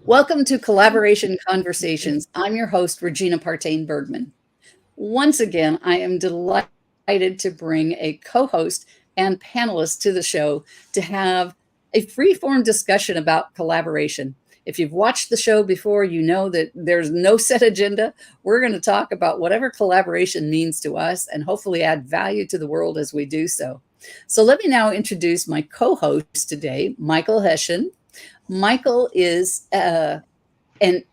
Welcome to Collaboration Conversations. I'm your host, Regina Partain Bergman. Once again, I am delighted to bring a co host and panelist to the show to have a free-form discussion about collaboration. If you've watched the show before, you know that there's no set agenda. We're going to talk about whatever collaboration means to us and hopefully add value to the world as we do so. So let me now introduce my co host today, Michael Hession. Michael is an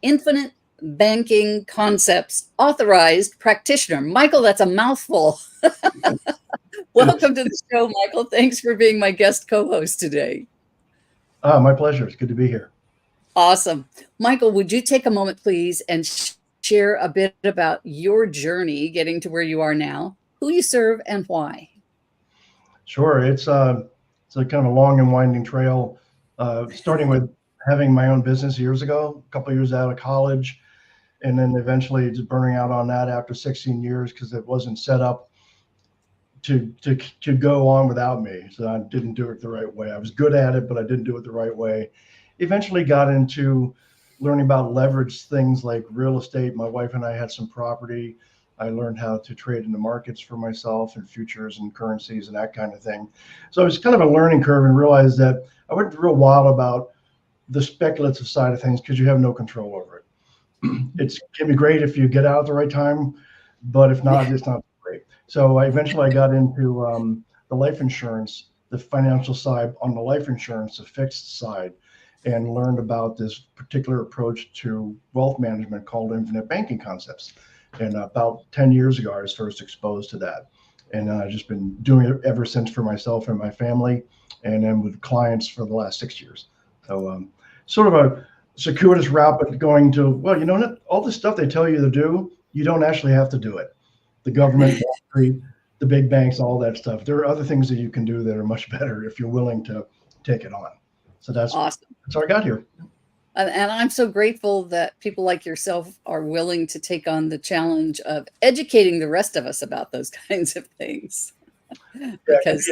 infinite banking concepts authorized practitioner. Michael, that's a mouthful. Welcome to the show, Michael. Thanks for being my guest co-host today. My pleasure. It's good to be here. Awesome. Michael, would you take a moment, please, and share a bit about your journey getting to where you are now, who you serve, and why? Sure. It's a kind of a long and winding trail, starting with having my own business years ago, a couple of years out of college, and then eventually just burning out on that after 16 years because it wasn't set up to go on without me. So I didn't do it the right way. I was good at it, but I didn't do it the right way. Eventually got into learning about leverage things like real estate. My wife and I had some property. I learned how to trade in the markets for myself and futures and currencies and that kind of thing. So it was kind of a learning curve and realized that I went real wild about the speculative side of things because you have no control over it. It can be great if you get out at the right time, but if not, it's not great. So eventually I got into the life insurance, the financial side on the life insurance, the fixed side, and learned about this particular approach to wealth management called infinite banking concepts. And about 10 years ago, I was first exposed to that. And I've just been doing it ever since for myself and my family, and then with clients for the last 6 years. So sort of a circuitous route, but going to, well, you know, all the stuff they tell you to do, you don't actually have to do it. The government, Wall Street, the big banks, all that stuff. There are other things that you can do that are much better if you're willing to take it on. So that's Awesome. how I got here. And I'm so grateful that people like yourself are willing to take on the challenge of educating the rest of us about those kinds of things. Because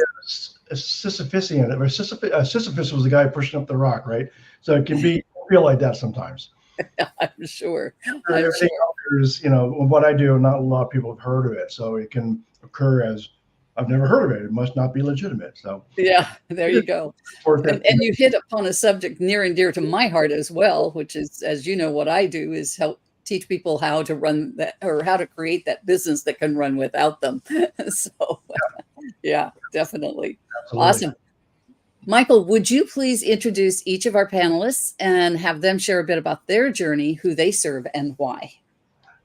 a Sisyphusian, or Sisyphus was the guy pushing up the rock, right? So it can be feel like that sometimes. I'm sure. Everything else, what I do, not a lot of people have heard of it, so it can occur as I've never heard of it. It must not be legitimate. So yeah, there you go. And you hit upon a subject near and dear to my heart as well, which is, as you know, what I do is help teach people how to run that or how to create that business that can run without them. So yeah, definitely. Absolutely. Awesome. Michael, would you please introduce each of our panelists and have them share a bit about their journey, who they serve, and why?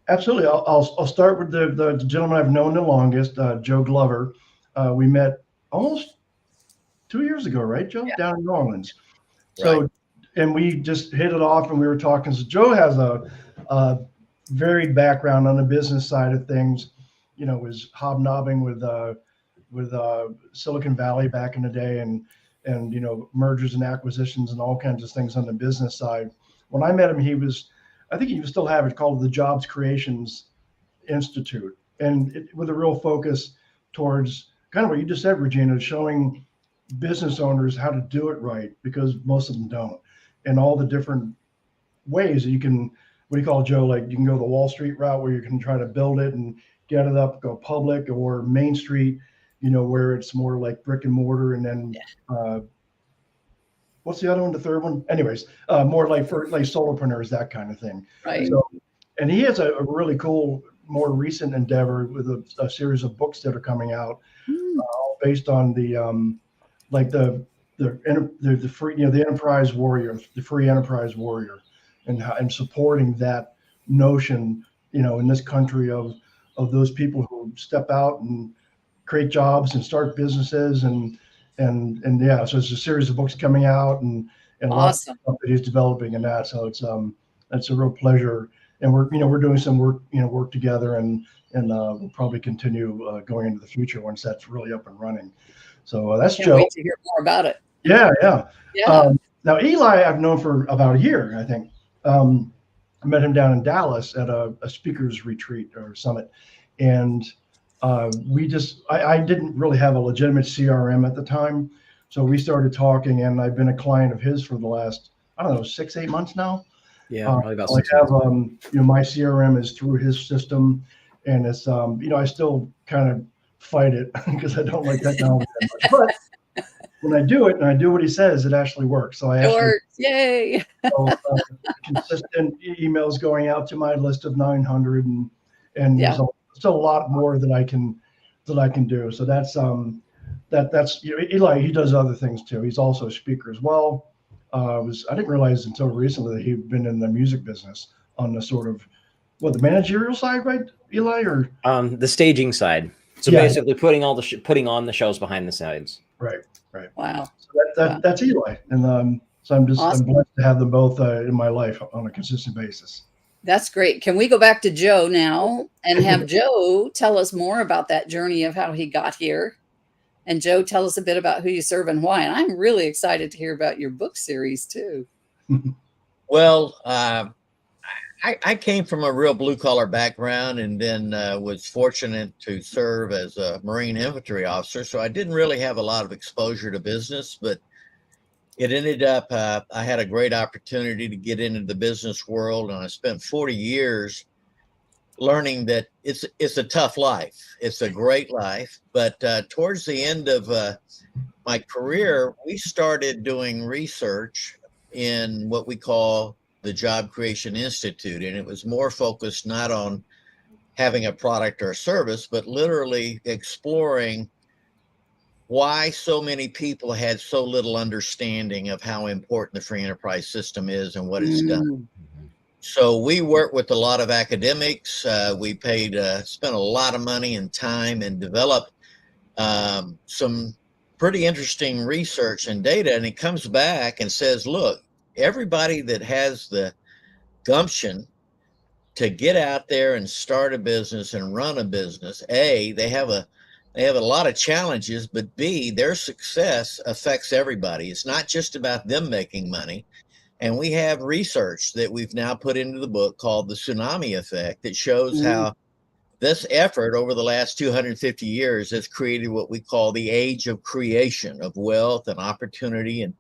Absolutely. I'll start with the gentleman I've known the longest, Joe Glover. We met almost 2 years ago, right, Joe? Yeah. Down in New Orleans. So, right. And we just hit it off, and we were talking. So Joe has a varied background on the business side of things. Was hobnobbing with Silicon Valley back in the day, and mergers and acquisitions and all kinds of things on the business side. When I met him, I think he still have it called the Jobs Creations Institute, and with a real focus towards kind of what you just said, Regina, showing business owners how to do it right, because most of them don't, and all the different ways that you can, what do you call it, Joe? Like you can go the Wall Street route where you can try to build it and get it up, go public, or Main Street, where it's more like brick and mortar, and then what's the other one? The third one? Anyways, more like for like solopreneurs, that kind of thing. Right. So, and he has a really cool, more recent endeavor with a series of books that are coming out, based on the free, the enterprise warrior, the free enterprise warrior, and supporting that notion, in this country of those people who step out and create jobs and start businesses and yeah, so it's a series of books coming out and awesome. Lots of stuff that he's developing in that. So it's a real pleasure, and we're doing some work together, and we'll probably continue going into the future once that's really up and running. So that's Can't Joe. Wait to hear more about it. Yeah. Yeah. Now Eli, I've known for about a year, I think. I met him down in Dallas at a speakers retreat or summit, and I didn't really have a legitimate CRM at the time. So we started talking, and I've been a client of his for the last, I don't know, 6-8 months now. Yeah, probably about So I 6 have, months. my CRM is through his system, and it's, I still kind of fight it because I don't like technology that much. But when I do it and I do what he says, it actually works. So I It actually, works. Yay. so, consistent emails going out to my list of 900, and Yeah. there's still a lot more that I can do. So that's Eli. He does other things too. He's also a speaker as well. I didn't realize until recently that he'd been in the music business on the sort of the managerial side, right, Eli? Or The staging side. So yeah, basically, putting putting on the shows behind the scenes. right. Wow. So Wow. that's Eli, and so I'm Awesome. blessed to have them both in my life on a consistent basis. That's great. Can we go back to Joe now and have Joe tell us more about that journey of how he got here? And Joe, tell us a bit about who you serve and why. And I'm really excited to hear about your book series too. Well, I came from a real blue collar background, and then was fortunate to serve as a Marine infantry officer. So I didn't really have a lot of exposure to business, but it ended up, I had a great opportunity to get into the business world, and I spent 40 years learning that it's a tough life. It's a great life, but towards the end of my career, we started doing research in what we call the Job Creation Institute, and it was more focused not on having a product or a service, but literally exploring why so many people had so little understanding of how important the free enterprise system is and what it's done. So we worked with a lot of academics. We spent a lot of money and time and developed some pretty interesting research and data. And it comes back and says, look, everybody that has the gumption to get out there and start a business and run a business, A, they have a lot of challenges, but B, their success affects everybody. It's not just about them making money. And we have research that we've now put into the book called the tsunami effect that shows how this effort over the last 250 years has created what we call the age of creation of wealth and opportunity and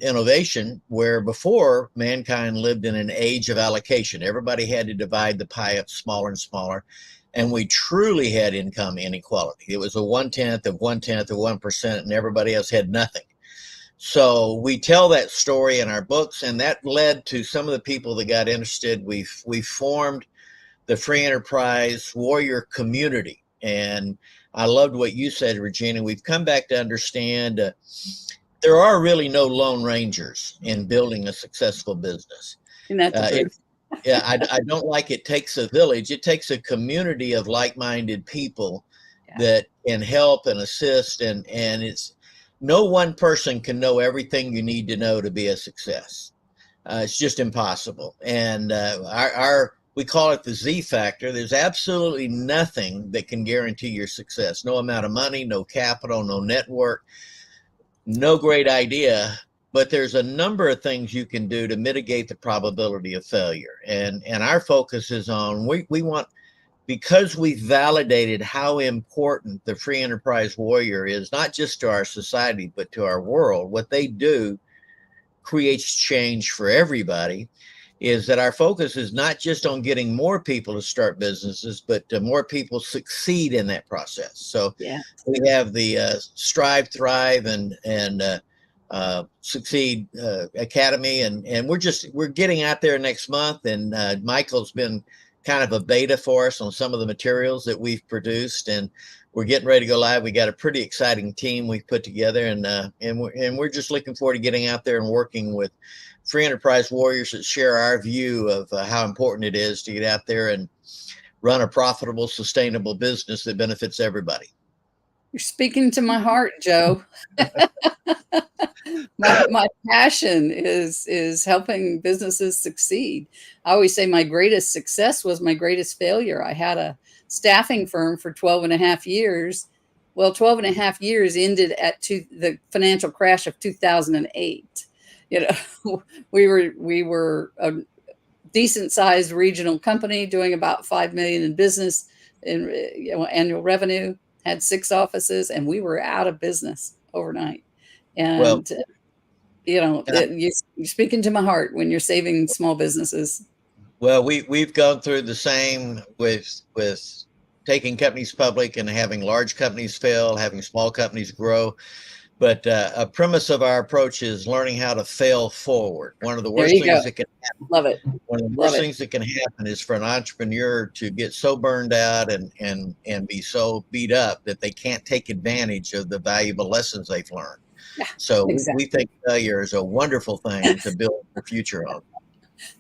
innovation, where before mankind lived in an age of allocation. Everybody had to divide the pie up smaller and smaller, and we truly had income inequality. It was a 1/10 of 1/10 of 1%, and everybody else had nothing. So we tell that story in our books, and that led to some of the people that got interested. We formed the Free Enterprise Warrior Community, and I loved what you said, Regina. We've come back to understand there are really no lone rangers in building a successful business. And that's the truth. I don't like it takes a village. It takes a community of like-minded people that can help and assist, and it's no one person can know everything you need to know to be a success. It's just impossible. And we call it the Z factor. There's absolutely nothing that can guarantee your success. No amount of money, no capital, no network, no great idea. But there's a number of things you can do to mitigate the probability of failure. And our focus is on, we want, because we've validated how important the free enterprise warrior is, not just to our society, but to our world. What they do creates change for everybody, is that our focus is not just on getting more people to start businesses, but more people succeed in that process. So we have the Strive, Thrive, and Succeed Academy, and we're getting out there next month, and Michael's been kind of a beta for us on some of the materials that we've produced, and we're getting ready to go live. We got a pretty exciting team we've put together, and we're just looking forward to getting out there and working with free enterprise warriors that share our view of how important it is to get out there and run a profitable, sustainable business that benefits everybody. You're speaking to my heart, Joe. my passion is helping businesses succeed. I always say my greatest success was my greatest failure. I had a staffing firm for 12 and a half years. Well, 12 and a half years ended at the financial crash of 2008. We were a decent sized regional company doing about 5 million in business in annual revenue, had 6 offices, and we were out of business overnight. And You're speaking to my heart when you're saving small businesses. Well, we've gone through the same with taking companies public and having large companies fail, having small companies grow. But a premise of our approach is learning how to fail forward. One of the There worst you go. things that can happen, Love it. one of the Love worst it. things that can happen is for an entrepreneur to get so burned out and be so beat up that they can't take advantage of the valuable lessons they've learned. Yeah, So exactly. we think failure is a wonderful thing to build your future on.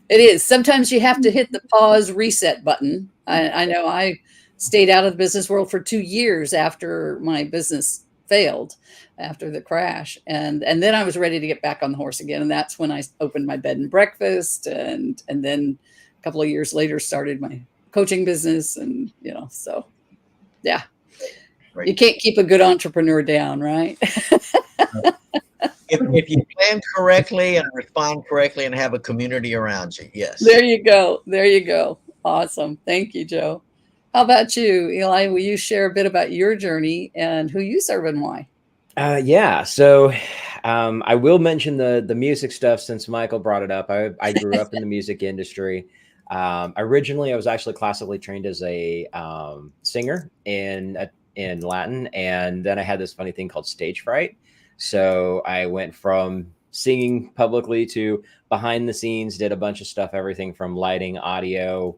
It is. Sometimes you have to hit the pause reset button. I know I stayed out of the business world for 2 years after my business failed, after the crash. And then I was ready to get back on the horse again. And that's when I opened my bed and breakfast. And then a couple of years later, started my coaching business. And, so yeah, Right. You can't keep a good entrepreneur down, right? If you plan correctly and respond correctly and have a community around you, yes. There you go. There you go. Awesome. Thank you, Joe. How about you, Eli? Will you share a bit about your journey and who you serve and why? Yeah. So I will mention the music stuff since Michael brought it up. I grew up in the music industry. Originally, I was actually classically trained as a singer in Latin, and then I had this funny thing called stage fright. So I went from singing publicly to behind the scenes, did a bunch of stuff, everything from lighting, audio.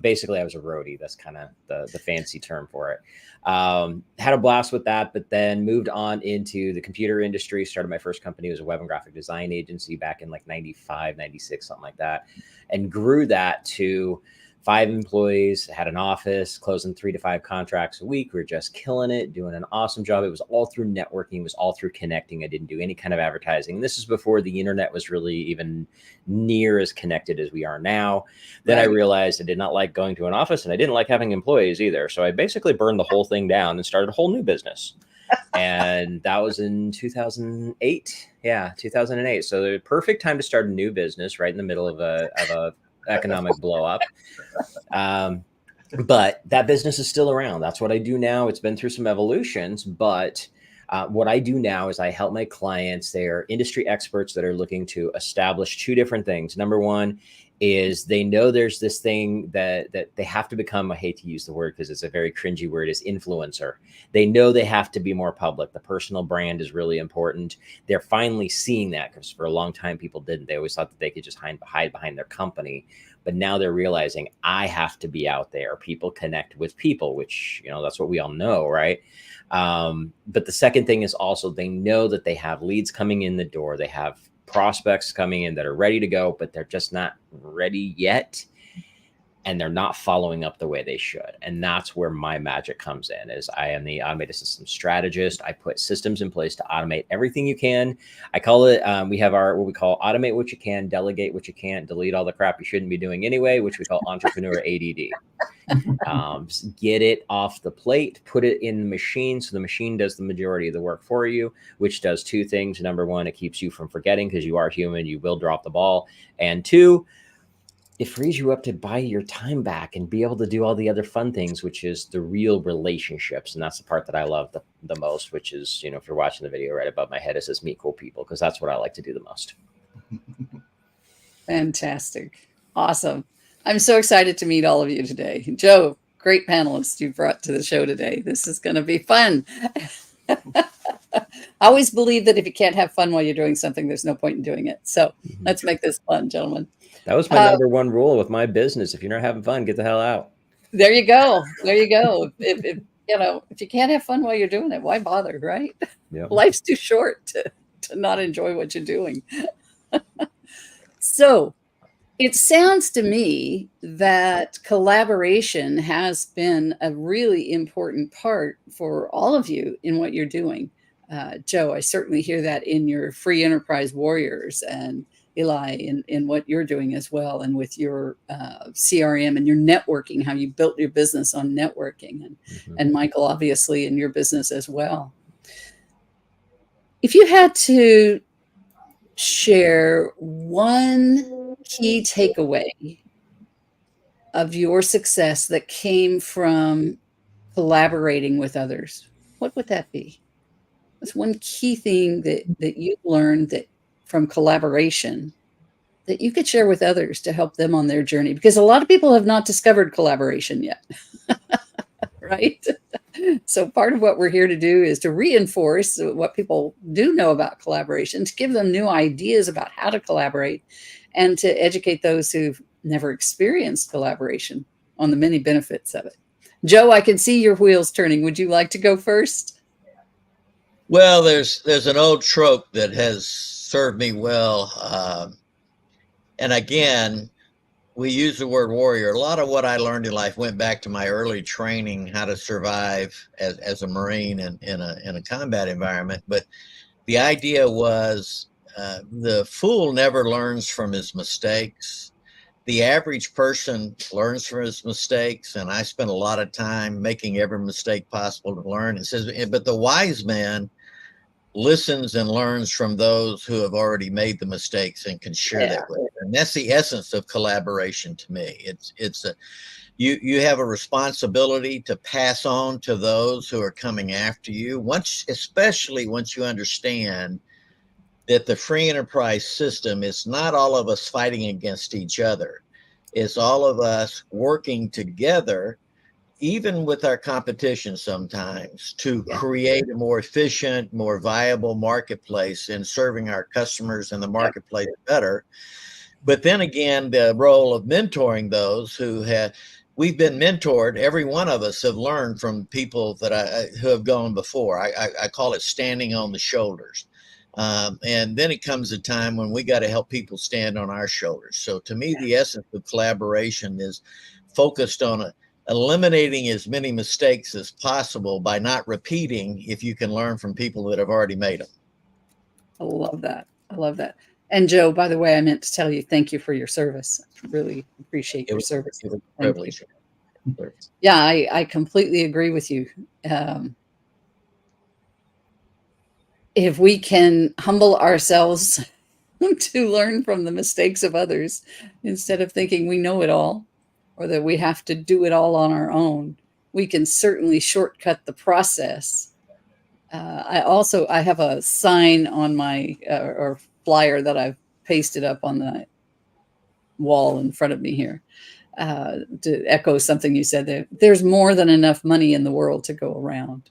Basically, I was a roadie. That's kind of the fancy term for it. Had a blast with that, but then moved on into the computer industry, started my first company. It was a web and graphic design agency back in like 95, 96, something like that, and grew that to 5 employees, had an office, closing 3 to 5 contracts a week. We were just killing it, doing an awesome job. It was all through networking, it was all through connecting. I didn't do any kind of advertising. This is before the internet was really even near as connected as we are now. Then I realized I did not like going to an office, and I didn't like having employees either. So I basically burned the whole thing down and started a whole new business. And that was in 2008. Yeah, 2008. So the perfect time to start a new business, right in the middle of a economic blow up. But that business is still around. That's what I do now. It's been through some evolutions, but what I do now is I help my clients. They are industry experts that are looking to establish 2 different things. Number one is they know there's this thing that they have to become. I hate to use the word because it's a very cringy word, is influencer. They know they have to be more public. The personal brand is really important. They're finally seeing that, because for a long time people didn't. They always thought that they could just hide behind their company. But now they're realizing I have to be out there. People connect with people, which, that's what we all know, right? But the second thing is also they know that they have leads coming in the door. They have prospects coming in that are ready to go, but they're just not ready yet. And they're not following up the way they should. And that's where my magic comes in, is I am the automated system strategist. I put systems in place to automate everything you can. I call it, we have what we call automate what you can, delegate what you can't, delete all the crap you shouldn't be doing anyway, which we call entrepreneur ADD. Get it off the plate, put it in the machine. So the machine does the majority of the work for you, which does 2 things. Number one, it keeps you from forgetting, because you are human. You will drop the ball. And 2, it frees you up to buy your time back and be able to do all the other fun things, which is the real relationships. And that's the part that I love the most, which is, if you're watching the video right above my head, it says meet cool people, because that's what I like to do the most. Fantastic. Awesome. I'm so excited to meet all of you today. Joe, great panelist you brought to the show today. This is going to be fun. I always believe that if you can't have fun while you're doing something, there's no point in doing it. So let's make this fun, gentlemen. That was my number one rule with my business. If you're not having fun, get the hell out. There you go. There you go. If you can't have fun while you're doing it, why bother, right? Yep. Life's too short to not enjoy what you're doing. So it sounds to me that collaboration has been a really important part for all of you in what you're doing. Joe, I certainly hear that in your free enterprise warriors, and Eli in what you're doing as well, and with your CRM and your networking, how you built your business on networking, and Michael, obviously, in your business as well. If you had to share one key takeaway of your success that came from collaborating with others, what would that be? What's one key thing that you've learned that from collaboration that you could share with others to help them on their journey? Because a lot of people have not discovered collaboration yet, right? So part of what we're here to do is to reinforce what people do know about collaboration, to give them new ideas about how to collaborate, and to educate those who've never experienced collaboration on the many benefits of it. Joe, I can see your wheels turning. Would you like to go first? Well, there's an old trope that has served me well. And again, we use the word warrior. A lot of what I learned in life went back to my early training, how to survive as a Marine in a combat environment. But the idea was the fool never learns from his mistakes. The average person learns from his mistakes, and I spent a lot of time making every mistake possible to learn. It says, but the wise man listens and learns from those who have already made the mistakes and can share that with them. And that's the essence of collaboration to me. You have a responsibility to pass on to those who are coming after you, especially once you understand that the free enterprise system is not all of us fighting against each other. It's all of us working together, even with our competition sometimes, to create a more efficient, more viable marketplace and serving our customers in the marketplace better. But then again, the role of mentoring those we've been mentored. Every one of us have learned from people who have gone before. I call it standing on the shoulders. And then it comes a time when we got to help people stand on our shoulders. So to me, the essence of collaboration is focused on eliminating as many mistakes as possible by not repeating, if you can learn from people that have already made them. I love that. I love that. And Joe, by the way, I meant to tell you, thank you for your service. Really appreciate your service. It was a privilege. Yeah, I completely agree with you. If we can humble ourselves to learn from the mistakes of others instead of thinking we know it all or that we have to do it all on our own, we can certainly shortcut the process. I have a sign on my or flyer that I've pasted up on the wall in front of me here to echo something you said there. There's more than enough money in the world to go around.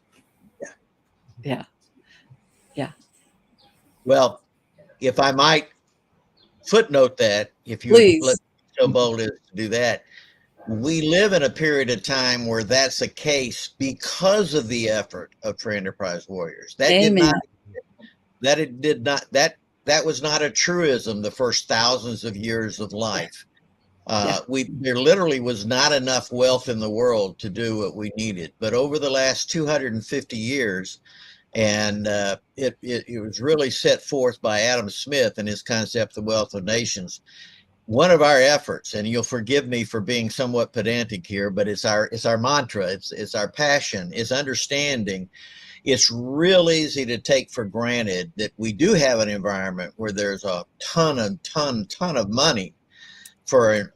Yeah. Well, if I might footnote that, if you Please. let me be so bold as to do that, we live in a period of time where that's a case because of the effort of Free Enterprise Warriors. That was not a truism the first thousands of years of life. There literally was not enough wealth in the world to do what we needed. But over the last 250 years, and it was really set forth by Adam Smith and his concept, The Wealth of Nations. One of our efforts, and you'll forgive me for being somewhat pedantic here, but it's our mantra, it's our passion, it's understanding. It's real easy to take for granted that we do have an environment where there's a ton of money for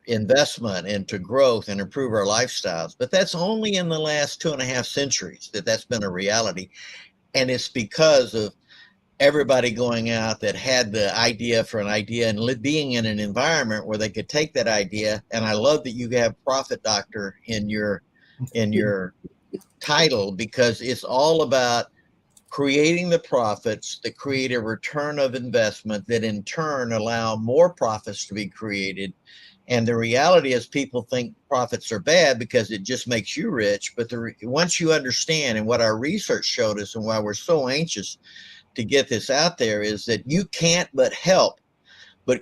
investment into growth and improve our lifestyles. But that's only in the last 2.5 centuries that's been a reality. And it's because of everybody going out that had the idea for an idea and being in an environment where they could take that idea. And I love that you have Profit Doctor in your title, because it's all about creating the profits that create a return of investment that in turn allow more profits to be created. And the reality is people think profits are bad because it just makes you rich. But once you understand, and what our research showed us and why we're so anxious to get this out there, is that you can't but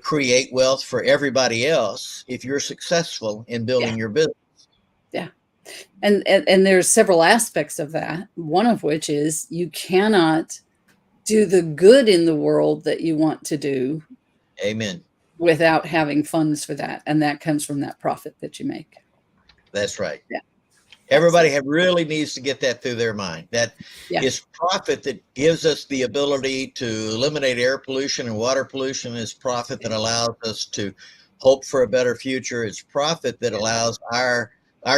create wealth for everybody else if you're successful in building your business. Yeah. And there's several aspects of that, one of which is you cannot do the good in the world that you want to do. Amen. Without having funds for that. And that comes from that profit that you make. That's right. Yeah. Everybody really needs to get that through their mind. That is profit that gives us the ability to eliminate air pollution and water pollution. Is profit that allows us to hope for a better future. It's profit that allows our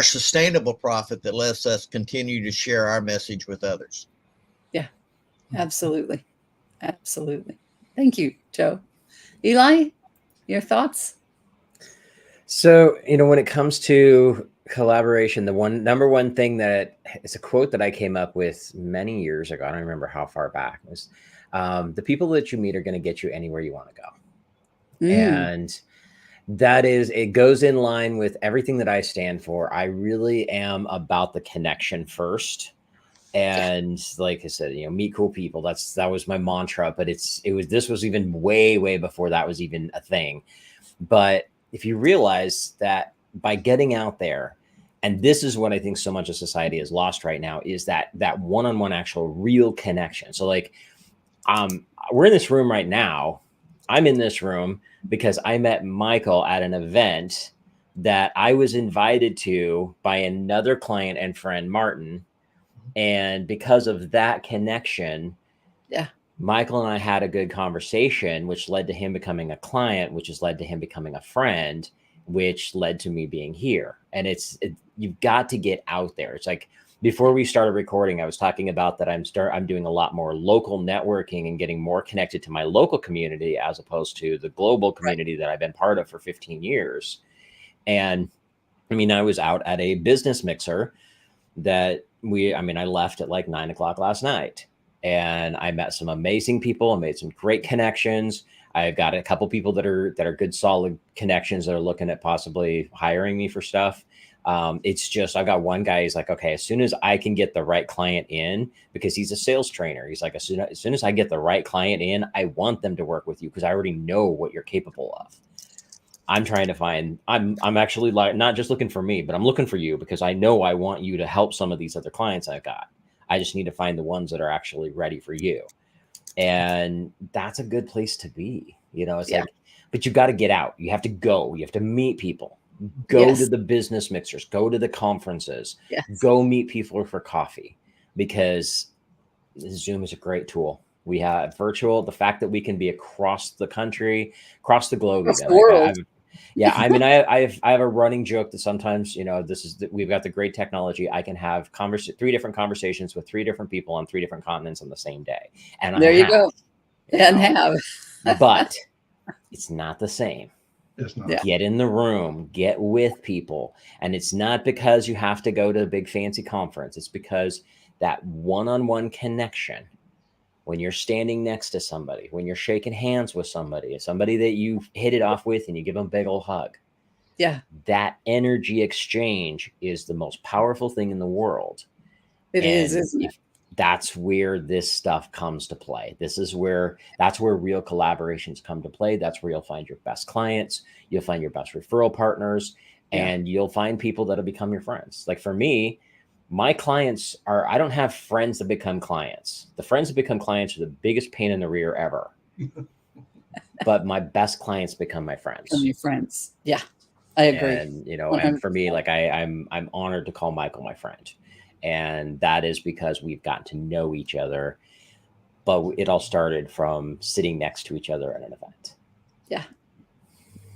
sustainable profit that lets us continue to share our message with others. Yeah, absolutely. Absolutely. Thank you, Joe. Eli, your thoughts? So, when it comes to collaboration, the number one thing that is a quote that I came up with many years ago. I don't remember how far back it was. The people that you meet are going to get you anywhere you want to go. And it goes in line with everything that I stand for. I really am about the connection first. And like I said, meet cool people. That was my mantra, but this was even way before that was even a thing. But if you realize that by getting out there, and this is what I think so much of society is lost right now, is that one-on-one actual real connection. So like, we're in this room right now. I'm in this room because I met Michael at an event that I was invited to by another client and friend, Martin. And because of that connection, Michael and I had a good conversation, which led to him becoming a client, which has led to him becoming a friend, which led to me being here. And you've got to get out there. It's like, before we started recording, I was talking about that I'm doing a lot more local networking and getting more connected to my local community as opposed to the global community that I've been part of for 15 years. And I mean, I was out at a business mixer that I left at like 9:00 last night, and I met some amazing people. I made some great connections. I've got a couple people that are good, solid connections that are looking at possibly hiring me for stuff. It's just, I've got one guy, he's like, okay, as soon as I can get the right client in, because he's a sales trainer, he's like, as soon as I get the right client in, I want them to work with you because I already know what you're capable of. I'm trying to find, I'm actually like, not just looking for me, but I'm looking for you because I know I want you to help some of these other clients I've got. I just need to find the ones that are actually ready for you. And that's a good place to be. It's like, but you got to get out. You have to go. You have to meet people. Go to the business mixers. Go to the conferences. Go meet people for coffee, because Zoom is a great tool. We have virtual. The fact that we can be across the country, across the globe, across the world. I mean, I have a running joke that sometimes, we've got the great technology. I can have 3 different conversations with 3 different people on 3 different continents on the same day. And there you go. But it's not the same. It's not. Get in the room, get with people. And it's not because you have to go to a big fancy conference. It's because that one-on-one connection, when you're standing next to somebody, when you're shaking hands with somebody that you hit it off with and you give them a big old hug. That energy exchange is the most powerful thing in the world. It is, isn't it? That's where this stuff comes to play. That's where real collaborations come to play. That's where you'll find your best clients. You'll find your best referral partners, and you'll find people that'll become your friends. Like for me, my clients I don't have friends that become clients. The friends that become clients are the biggest pain in the rear ever. But my best clients become my friends. Become your friends. Yeah, I agree. And, and for me, like I'm honored to call Michael my friend. And that is because we've gotten to know each other, but it all started from sitting next to each other at an event. Yeah.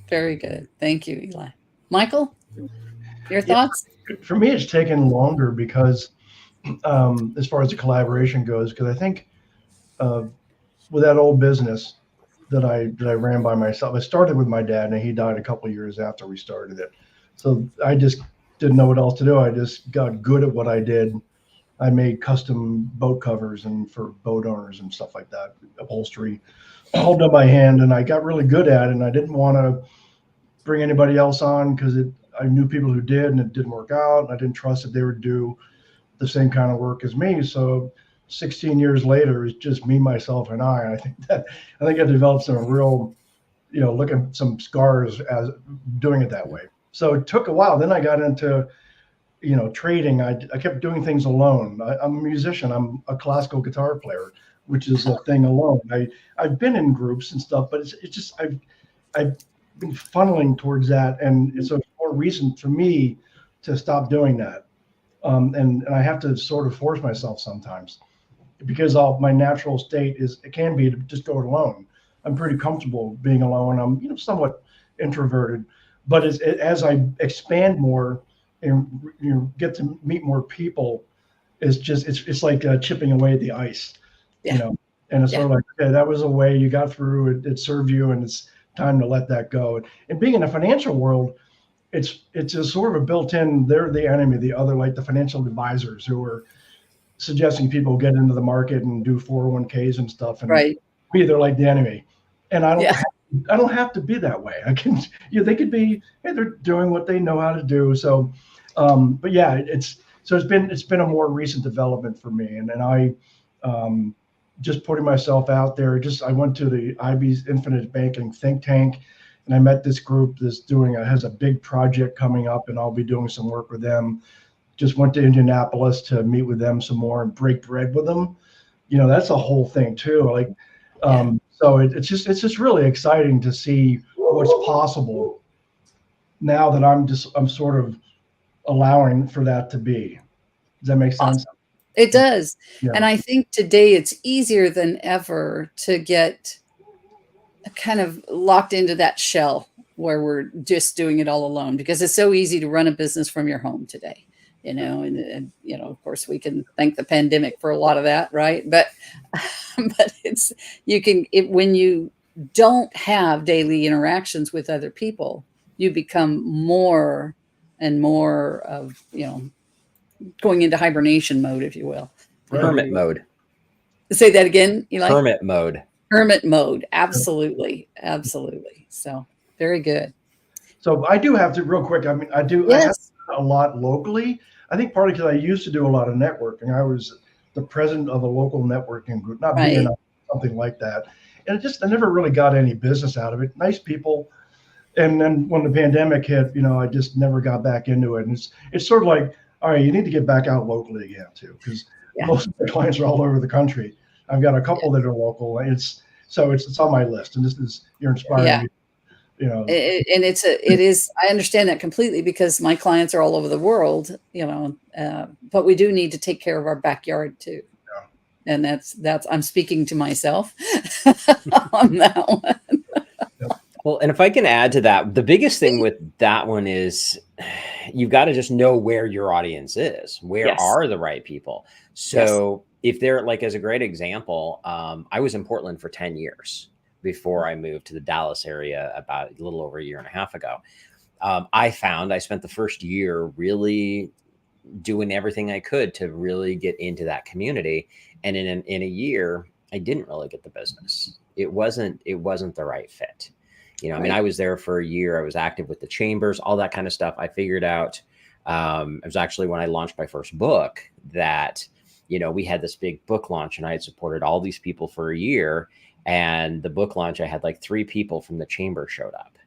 Very good. Thank you, Eli. Michael, your thoughts? For me, it's taken longer because as far as the collaboration goes, because I think with that old business that I ran by myself, I started with my dad, and he died a couple of years after we started it. So I just didn't know what else to do. I just got good at what I did. I made custom boat covers and for boat owners and stuff like that, upholstery, all done by hand. And I got really good at it. And I didn't want to bring anybody else on because I knew people who did, and it didn't work out. And I didn't trust that they would do the same kind of work as me. So 16 years later, it's just me, myself, and I. And I think I developed some real, look at some scars as doing it that way. So it took a while. Then I got into, trading. I kept doing things alone. I'm a musician. I'm a classical guitar player, which is a thing alone. I've been in groups and stuff, but it's just I've been funneling towards that, and it's a more reason for me to stop doing that. And I have to sort of force myself sometimes because my natural state can be to just go it alone. I'm pretty comfortable being alone. I'm somewhat introverted. But as I expand more and get to meet more people, it's like chipping away at the ice. And it's Yeah. sort of like, okay, that was a way you got through, it served you, and it's time to let that go. And being in the financial world, it's just sort of a built-in, they're the enemy, the other, like the financial advisors who are suggesting people get into the market and do 401ks and stuff. And Right. me, they're like the enemy. And Yeah. I don't have to be that way. I can, they could be, hey, they're doing what they know how to do. So, but yeah, it's been a more recent development for me. And I, just putting myself out there, I went to the IB's Infinite Banking think tank, and I met this group that's has a big project coming up, and I'll be doing some work with them. Just went to Indianapolis to meet with them some more and break bread with them. That's a whole thing too. Like, so it's just really exciting to see what's possible now that I'm sort of allowing for that to be. Does that make sense? Awesome. It does. Yeah. And I think today it's easier than ever to get kind of locked into that shell where we're just doing it all alone, because it's so easy to run a business from your home today, and of course we can thank the pandemic for a lot of that, right? But it's, when you don't have daily interactions with other people, you become more and more of, going into hibernation mode, if you will. Hermit mode. Say that again, Eli. Hermit mode. Hermit mode. Absolutely. Absolutely. So very good. So I do have to, real quick, I have Yes. a lot locally. I think partly because I used to do a lot of networking. I was the president of a local networking group, not big Right. enough, something like that. And I never really got any business out of it. Nice people. And then when the pandemic hit, I just never got back into it. And it's sort of like, all right, you need to get back out locally again too, because most of the clients are all over the country. I've got a couple that are local. It's on my list, and you're inspiring me. And it is, I understand that completely, because my clients are all over the world, but we do need to take care of our backyard too. Yeah. And that's, I'm speaking to myself on that one. Well, and if I can add to that, the biggest thing with that one is you've got to just know where your audience is. Where are the right people? So if they're, like, as a great example, I was in Portland for 10 years before I moved to the Dallas area about a little over a year and a half ago. I spent the first year really doing everything I could to really get into that community. And in a year, I didn't really get the business. It wasn't the right fit. I mean, I was there for a year. I was active with the chambers, all that kind of stuff. I figured out, it was actually when I launched my first book that, we had this big book launch, and I had supported all these people for a year. And the book launch, I had like 3 people from the chamber showed up.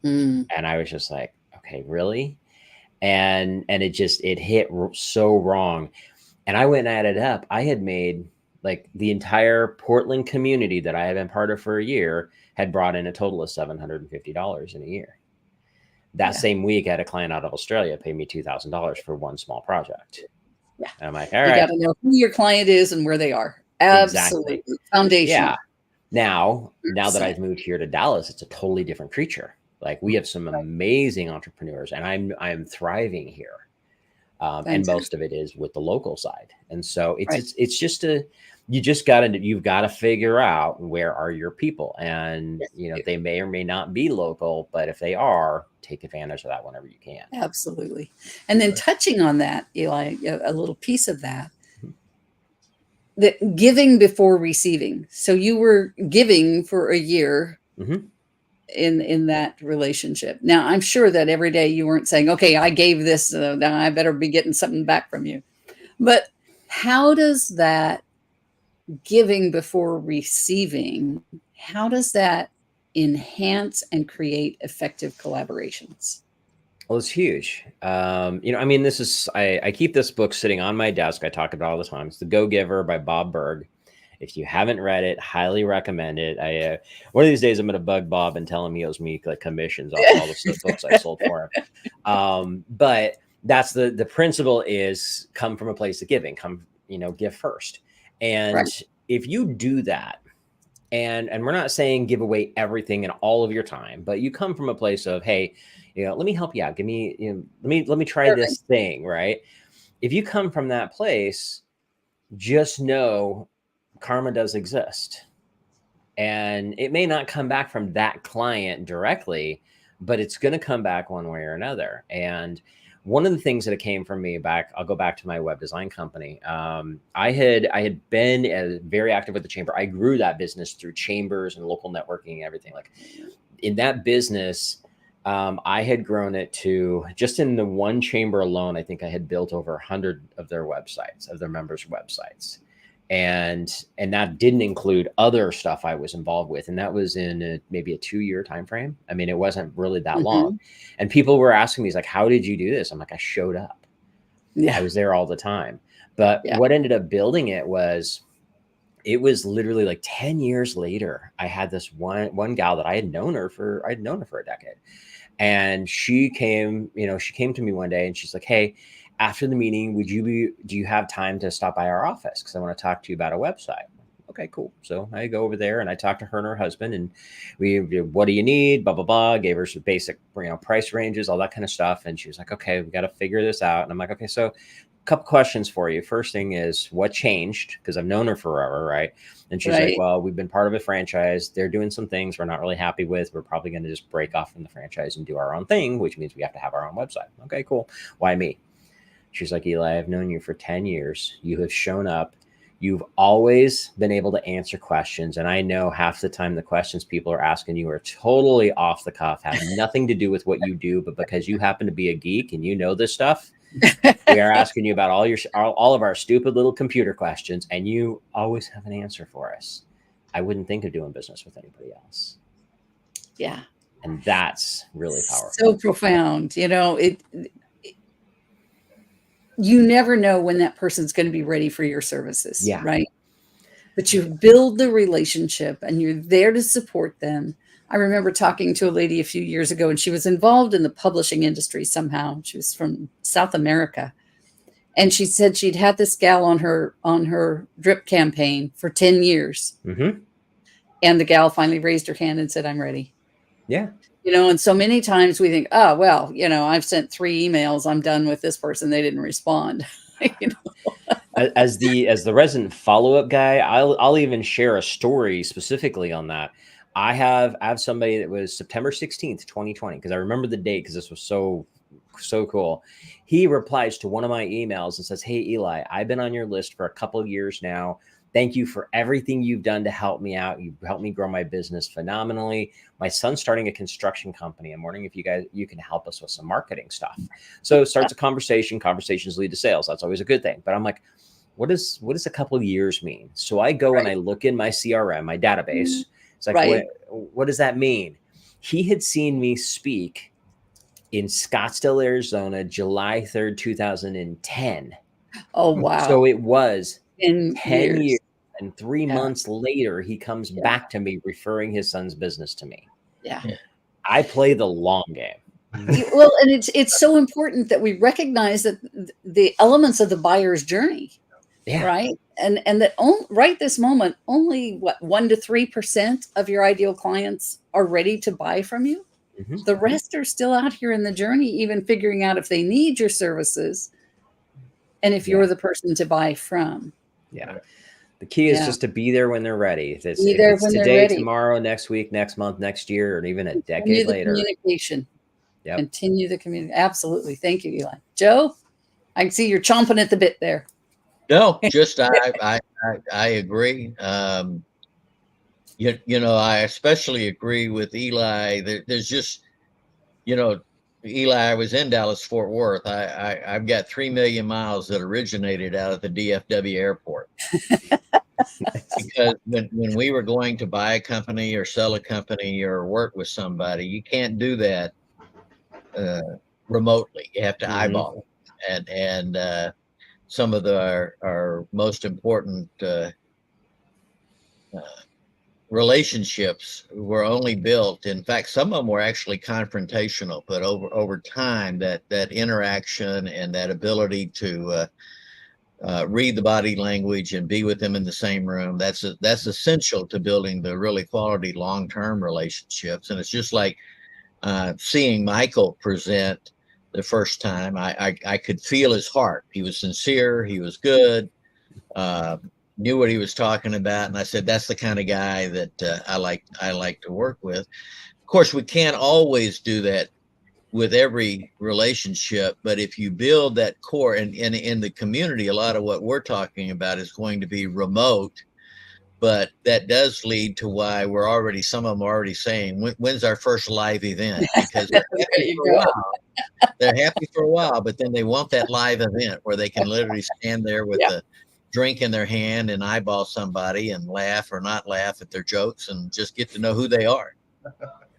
And I was just like, okay, really? And it hit so wrong. And I went and added up. I had made, like, the entire Portland community that I had been part of for a year had brought in a total of $750 in a year. That same week, I had a client out of Australia pay me $2,000 for one small project. Yeah. And I'm like, all right. You got to know who your client is and where they are. Absolutely. Exactly. Foundational. Yeah. Now that I've moved here to Dallas, it's a totally different creature. Like, we have some amazing entrepreneurs, and I'm thriving here. And most of it is with the local side. And so it's just you've got to figure out where are your people, and they may or may not be local, but if they are, take advantage of that whenever you can. Absolutely. And then touching on that, Eli, a little piece of that, that giving before receiving. So you were giving for a year in that relationship. Now, I'm sure that every day you weren't saying, okay, I gave this, now I better be getting something back from you. But how does that giving before receiving, how does that enhance and create effective collaborations? Well, it's huge. I mean, I keep this book sitting on my desk. I talk about it all the time. It's The Go-Giver by Bob Burg. If you haven't read it, highly recommend it. One of these days, I'm going to bug Bob and tell him he owes me like commissions off all the books I sold for him. But that's the principle is come from a place of giving. Give first. And if you do that, and we're not saying give away everything and all of your time, but you come from a place of, hey, let me help you out. Give me, let me try this thing, right? If you come from that place, just know karma does exist. And it may not come back from that client directly, but it's going to come back one way or another. And one of the things that came from me back, I'll go back to my web design company. I had been very active with the chamber. I grew that business through chambers and local networking and everything. Like in that business, I had grown it to, just in the one chamber alone, I think I had built over 100 of their websites, of their members' websites. And that didn't include other stuff I was involved with. And that was in maybe a 2-year time frame. I mean, it wasn't really that long. And people were asking me, like, how did you do this? I'm like, I showed up. Yeah. I was there all the time. But what ended up building it was literally like 10 years later, I had this one gal that I had known her for a decade. And she came to me one day and she's like, hey, after the meeting, do you have time to stop by our office? Because I want to talk to you about a website. Okay, cool. So I go over there and I talk to her and her husband, and what do you need? Blah, blah, blah. Gave her some basic, price ranges, all that kind of stuff. And she was like, okay, we got to figure this out. And I'm like, okay, so a couple questions for you. First thing is, what changed? Because I've known her forever, right? And she's like, well, we've been part of a franchise. They're doing some things we're not really happy with. We're probably going to just break off from the franchise and do our own thing, which means we have to have our own website. Okay, cool. Why me? She's like, Eli, I've known you for 10 years. You have shown up. You've always been able to answer questions. And I know half the time the questions people are asking you are totally off the cuff, have nothing to do with what you do. But because you happen to be a geek and you know this stuff, we are asking you about all of our stupid little computer questions. And you always have an answer for us. I wouldn't think of doing business with anybody else. Yeah. And that's really powerful. So profound. You never know when that person's going to be ready for your services, right? But you build the relationship and you're there to support them. I remember talking to a lady a few years ago, and she was involved in the publishing industry somehow. She was from South America. And she said she'd had this gal on her drip campaign for 10 years. Mm-hmm. And the gal finally raised her hand and said, I'm ready. Yeah. And so many times we think, oh, well, I've sent 3 emails. I'm done with this person. They didn't respond. As the resident follow-up guy, I'll even share a story specifically on that. I have somebody that was September 16th, 2020, because I remember the date because this was so cool. He replies to one of my emails and says, hey, Eli, I've been on your list for a couple of years now. Thank you for everything you've done to help me out. You helped me grow my business phenomenally. My son's starting a construction company. I'm wondering if you can help us with some marketing stuff. So it starts a conversation. Conversations lead to sales. That's always a good thing. But I'm like, what does a couple of years mean? So I go and I look in my CRM, my database. It's like, what does that mean? He had seen me speak in Scottsdale, Arizona, July 3rd, 2010. Oh, wow. So it was 10 years. And 3 Yeah. months later, he comes back to me referring his son's business to me. Yeah. I play the long game. Well, and it's so important that we recognize that the elements of the buyer's journey, right? And that right this moment, only 1 to 3% of your ideal clients are ready to buy from you. Mm-hmm. The rest are still out here in the journey, even figuring out if they need your services and if you're the person to buy from. Yeah. The key is just to be there when they're ready. If it's today, tomorrow, next week, next month, next year, or even a decade later. Communication. Yep. Continue the communication. Absolutely. Thank you, Eli. Joe, I can see you're chomping at the bit there. No, just I agree. I especially agree with Eli. There's just, Eli, I was in Dallas Fort Worth. I've got 3 million miles that originated out of the DFW airport. Because when we were going to buy a company or sell a company or work with somebody, you can't do that remotely. You have to eyeball it. And some of our most important relationships were only built. In fact, some of them were actually confrontational, but over time, that interaction and that ability to read the body language and be with them in the same room, that's essential to building the really quality long-term relationships. And it's just like seeing Michael present the first time. I could feel his heart. He was sincere. He was good. knew what he was talking about, and I said, that's the kind of guy that I like to work with. Of course, we can't always do that with every relationship, but if you build that core, and in the community, a lot of what we're talking about is going to be remote, but that does lead to why some of them are already saying, when's our first live event? Because they're happy for a while, but then they want that live event where they can literally stand there with a drink in their hand and eyeball somebody and laugh or not laugh at their jokes and just get to know who they are.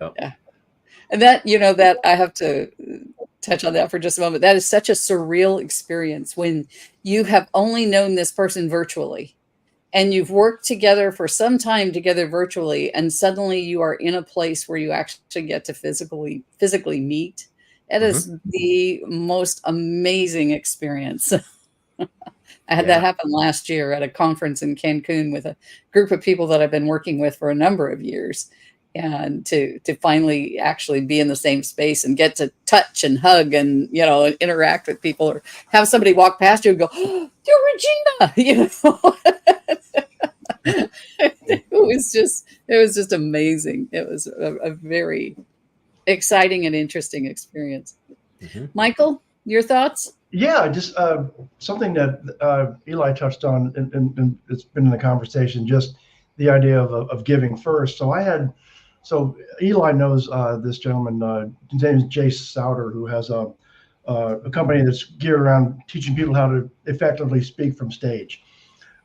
Yeah. And that, that I have to touch on that for just a moment. That is such a surreal experience when you have only known this person virtually and you've worked together for some time together virtually, and suddenly you are in a place where you actually get to physically meet. It is the most amazing experience. I had that happen last year at a conference in Cancun with a group of people that I've been working with for a number of years. And to finally actually be in the same space and get to touch and hug and, interact with people, or have somebody walk past you and go, oh, you're Regina, It was just amazing. It was a very exciting and interesting experience. Michael, your thoughts? Yeah, just something that Eli touched on, and it's been in the conversation, just the idea of giving first. So Eli knows this gentleman. His name is Jace Souter, who has a company that's geared around teaching people how to effectively speak from stage.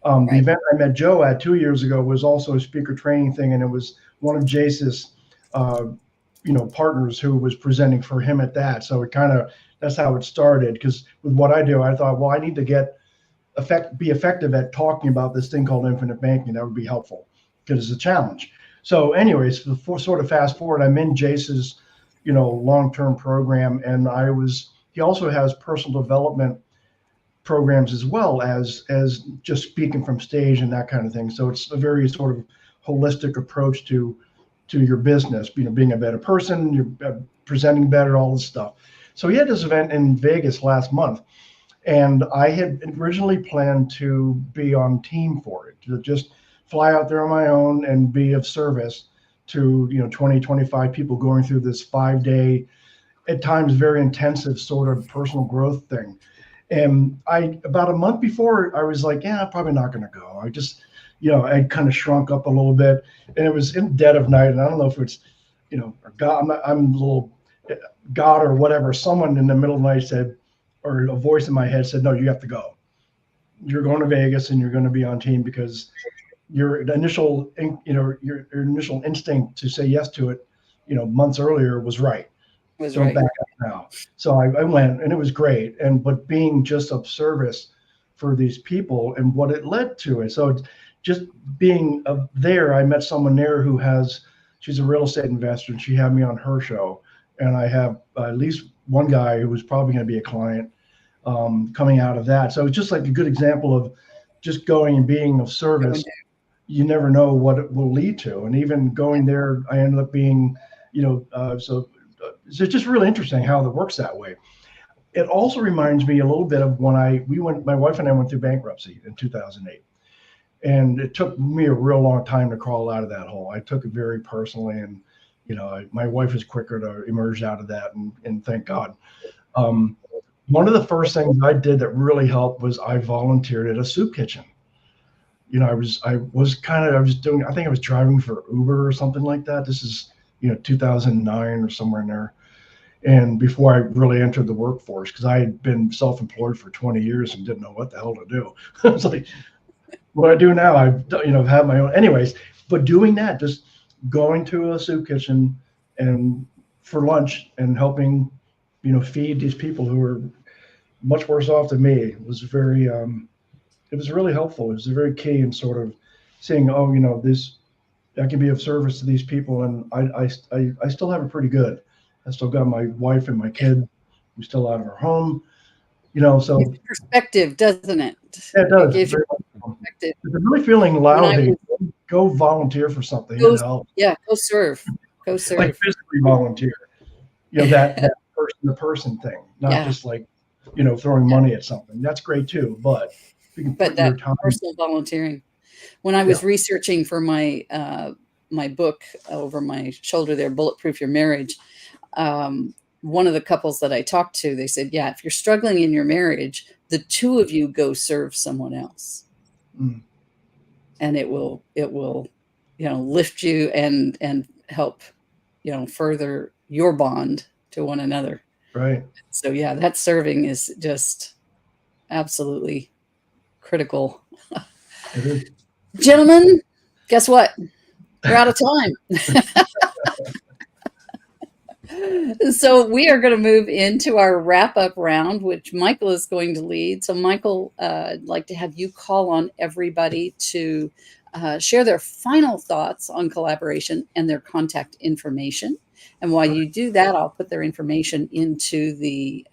The event I met Joe at 2 years ago was also a speaker training thing, and it was one of Jace's partners who was presenting for him at that. So that's how it started. Because with what I do, I thought, well, I need to be effective at talking about this thing called infinite banking. That would be helpful because it's a challenge. So anyways, sort of fast forward, I'm in Jace's, long-term program, and he also has personal development programs as well as just speaking from stage and that kind of thing. So it's a very sort of holistic approach to your business, being a better person, you're presenting better, all this stuff. So he had this event in Vegas last month, and I had originally planned to be on team for it, to just fly out there on my own and be of service to 20, 25 people going through this 5-day, at times very intensive sort of personal growth thing. And about a month before, I was like, I'm probably not going to go. I just, I kind of shrunk up a little bit, and it was in the dead of night. And I don't know if it's, God, I'm a little God or whatever. Someone in the middle of the night said, or a voice in my head said, no, you have to go. You're going to Vegas and you're going to be on team, because your initial instinct to say yes to it, months earlier was right. Back up now. So I went, and it was great. But being just of service for these people and what it led to it. So just being there, I met someone there she's a real estate investor, and she had me on her show. And I have at least one guy who was probably going to be a client coming out of that. So it's just like a good example of just going and being of service. You never know what it will lead to. And even going there, I ended up being, so it's just really interesting how it works that way. It also reminds me a little bit of when my wife and I went through bankruptcy in 2008. And it took me a real long time to crawl out of that hole. I took it very personally, and, my wife is quicker to emerge out of that, and thank God. One of the first things I did that really helped was I volunteered at a soup kitchen. I was driving for Uber or something like that. This is, 2009 or somewhere in there. And before I really entered the workforce, because I had been self-employed for 20 years and didn't know what the hell to do. It's like, what I do now, I've had my own. Anyways, but doing that, just going to a soup kitchen and for lunch and helping, feed these people who were much worse off than me was very, it was really helpful. It was very key in sort of saying, I can be of service to these people, and I still have it pretty good. I still got my wife and my kid. We still out of our home, so it's perspective, doesn't it? Yeah, it does. It gives you perspective. If you're really feeling lousy, go volunteer for something. Go serve. Like physically volunteer. That person to person thing, not just like, throwing money at something. That's great too. But You can But put your that time. personal volunteering. When I was researching for my my book over my shoulder there, Bulletproof Your Marriage, one of the couples that I talked to, they said, yeah, if you're struggling in your marriage, the two of you go serve someone else. Mm. And it will, lift you and help, further your bond to one another. Right. So yeah, that serving is just absolutely critical. It is. Gentlemen, guess what? We're out of time. So we are going to move into our wrap-up round, which Michael is going to lead. So Michael, I'd like to have you call on everybody to share their final thoughts on collaboration and their contact information. And while you do that, I'll put their information into the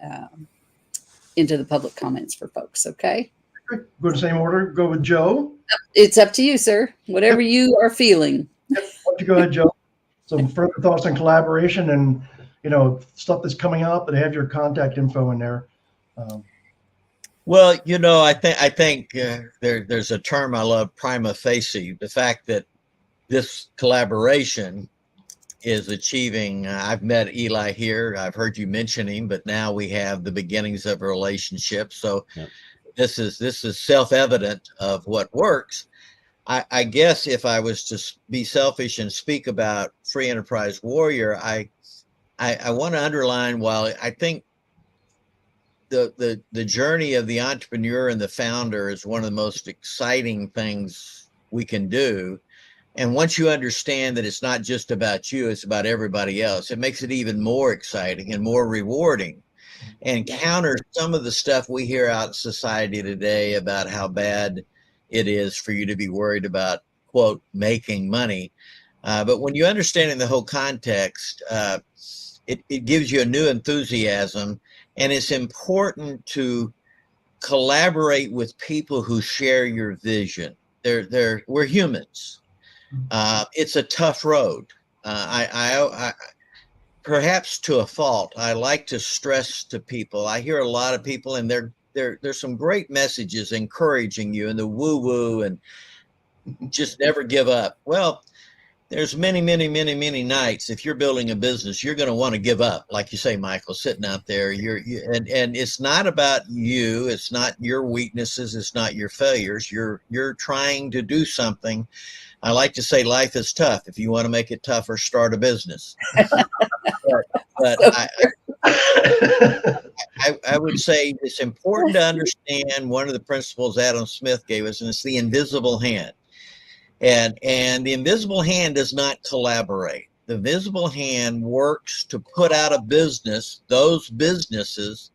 public comments for folks. Okay. Go in the same order. Go with Joe. It's up to you, sir. Whatever you are feeling. Why don't you go ahead, Joe? Some further thoughts on collaboration and, stuff that's coming up, and have your contact info in there. Well, I think there's a term I love, prima facie. The fact that this collaboration is achieving. I've met Eli here. I've heard you mention him, but now we have the beginnings of a relationship. So this is self-evident of what works. I guess if I was to be selfish and speak about Free Enterprise Warrior, I want to underline, while I think the journey of the entrepreneur and the founder is one of the most exciting things we can do. And once you understand that it's not just about you, it's about everybody else, it makes it even more exciting and more rewarding, and counters some of the stuff we hear out in society today about how bad it is for you to be worried about, quote, making money. But when you understand in the whole context, it gives you a new enthusiasm. And it's important to collaborate with people who share your vision. We're humans. It's a tough road. I perhaps to a fault, I like to stress to people. I hear a lot of people, and there's some great messages encouraging you, and the woo-woo and just never give up. Well, there's many nights, if you're building a business, you're going to want to give up, like you say, Michael, sitting out there. And it's not about you. It's not your weaknesses. It's not your failures. You're trying to do something. I like to say life is tough. If you want to make it tougher, start a business. but I would say it's important to understand one of the principles Adam Smith gave us, and it's the invisible hand. And the invisible hand does not collaborate. The visible hand works to put out of business those businesses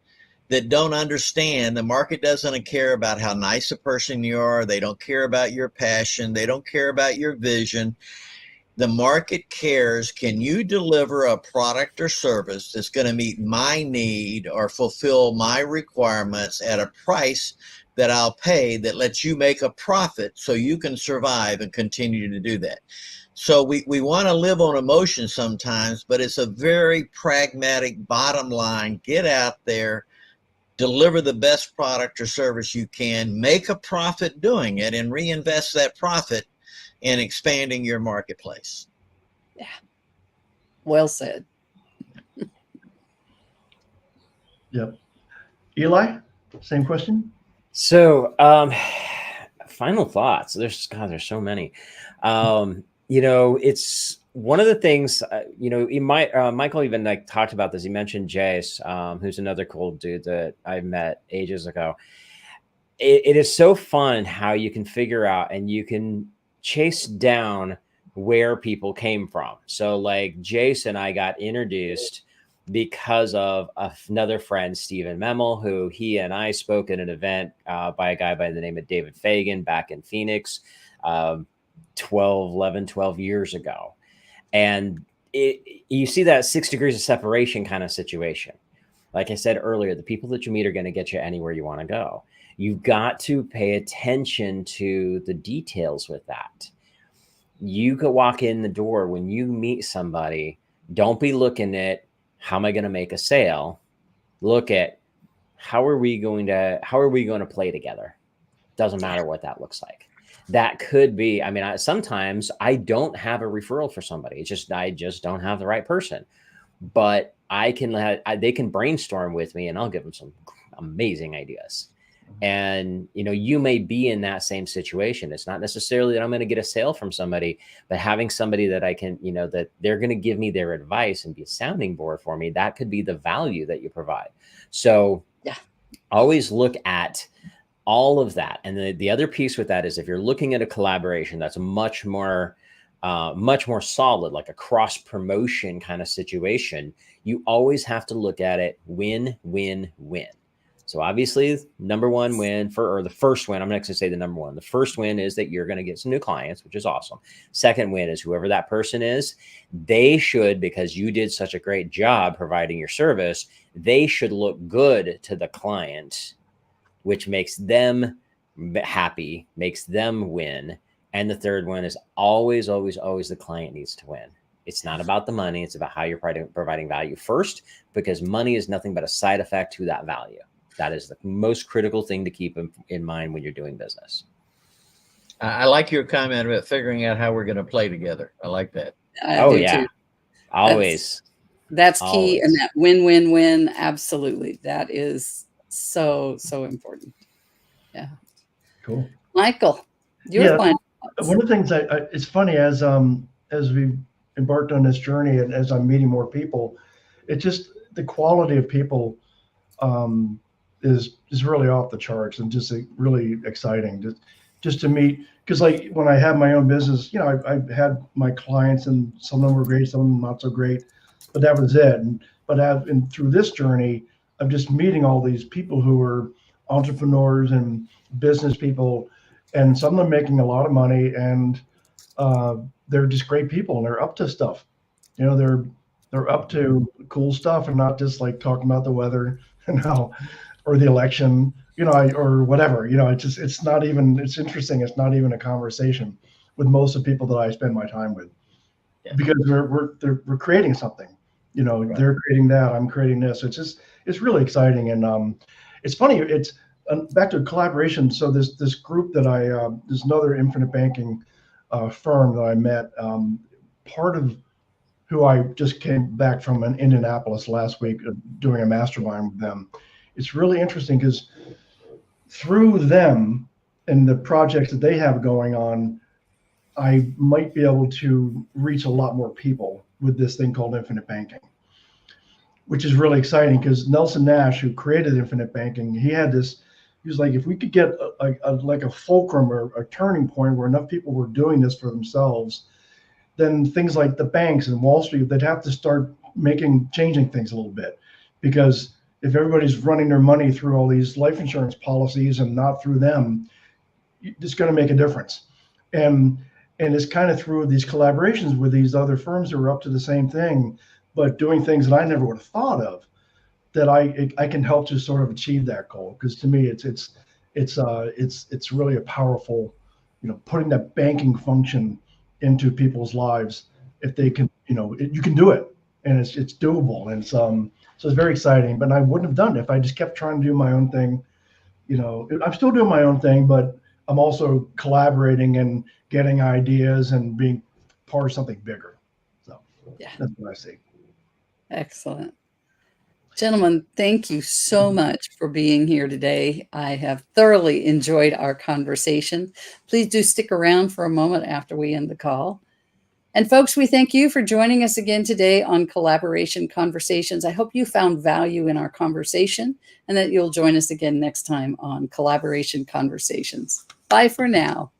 that don't understand. The market doesn't care about how nice a person you are. They don't care about your passion. They don't care about your vision. The market cares, can you deliver a product or service that's going to meet my need or fulfill my requirements at a price that I'll pay, that lets you make a profit so you can survive and continue to do that. So we want to live on emotion sometimes, but it's a very pragmatic bottom line. Get out there, deliver the best product or service you can, make a profit doing it, and reinvest that profit in expanding your marketplace. Yeah. Well said. Yep. Eli, same question. So, final thoughts. There's so many. It's one of the things. Michael even talked about this. He mentioned Jace, who's another cool dude that I met ages ago. It is so fun how you can figure out and you can chase down where people came from. So, like Jace and I got introduced because of another friend, Stephen Memel, who he and I spoke at an event by a guy by the name of David Fagan back in Phoenix 12 years ago. And you see that 6 degrees of separation kind of situation. Like I said earlier, the people that you meet are going to get you anywhere you want to go. You've got to pay attention to the details with that. You could walk in the door when you meet somebody. Don't be looking at, how am I going to make a sale? Look at how are we going to play together? Doesn't matter what that looks like. That could be, I mean, sometimes I don't have a referral for somebody. I just don't have the right person, but they can brainstorm with me and I'll give them some amazing ideas. And, you may be in that same situation. It's not necessarily that I'm going to get a sale from somebody, but having somebody that I can, that they're going to give me their advice and be a sounding board for me, that could be the value that you provide. So yeah, always look at all of that. And the other piece with that is if you're looking at a collaboration that's much more solid, like a cross promotion kind of situation, you always have to look at it win, win, win. So obviously number one win or the first win, I'm not going to say the number one. The first win is that you're going to get some new clients, which is awesome. Second win is whoever that person is, they should, because you did such a great job providing your service, they should look good to the client, which makes them happy, makes them win. And the third one is always, always, always the client needs to win. It's not about the money. It's about how you're providing value first, because money is nothing but a side effect to that value. That is the most critical thing to keep in mind when you're doing business. I like your comment about figuring out how we're going to play together. I like that. I do too. Always. That's key. And that win-win-win. Absolutely. That is so important. Yeah. Cool. Michael, your final thoughts. One of the things it's funny as we embarked on this journey and as I'm meeting more people, it just, the quality of people is really off the charts and just really exciting just to meet. Because like when I have my own business, I've had my clients and some of them were great, some of them not so great, but that was it. And through this journey, I'm just meeting all these people who are entrepreneurs and business people, and some of them making a lot of money, and they're just great people and they're up to stuff. They're up to cool stuff and not just like talking about the weather or the election, or whatever. It's interesting. It's not even a conversation with most of the people that I spend my time with, because we're creating something. Right. They're creating that, I'm creating this. It's really exciting. And it's funny. It's back to collaboration. So this group that there's another infinite banking firm that I met. Part of who I just came back from in Indianapolis last week doing a mastermind with them. It's really interesting because through them and the projects that they have going on, I might be able to reach a lot more people with this thing called infinite banking, which is really exciting because Nelson Nash, who created infinite banking, he was like, if we could get a fulcrum or a turning point where enough people were doing this for themselves, then things like the banks and Wall Street, they'd have to start changing things a little bit, because if everybody's running their money through all these life insurance policies and not through them, it's going to make a difference. And it's kind of through these collaborations with these other firms who are up to the same thing, but doing things that I never would have thought of, that I can help to sort of achieve that goal. Because to me, it's really a powerful, putting that banking function into people's lives. If they can, you can do it, and it's doable, and so it's very exciting. But I wouldn't have done it if I just kept trying to do my own thing. I'm still doing my own thing, but I'm also collaborating and getting ideas and being part of something bigger. So that's what I see. Excellent. Gentlemen, thank you so much for being here today. I have thoroughly enjoyed our conversation. Please do stick around for a moment after we end the call. And folks, we thank you for joining us again today on Collaboration Conversations. I hope you found value in our conversation and that you'll join us again next time on Collaboration Conversations. Bye for now.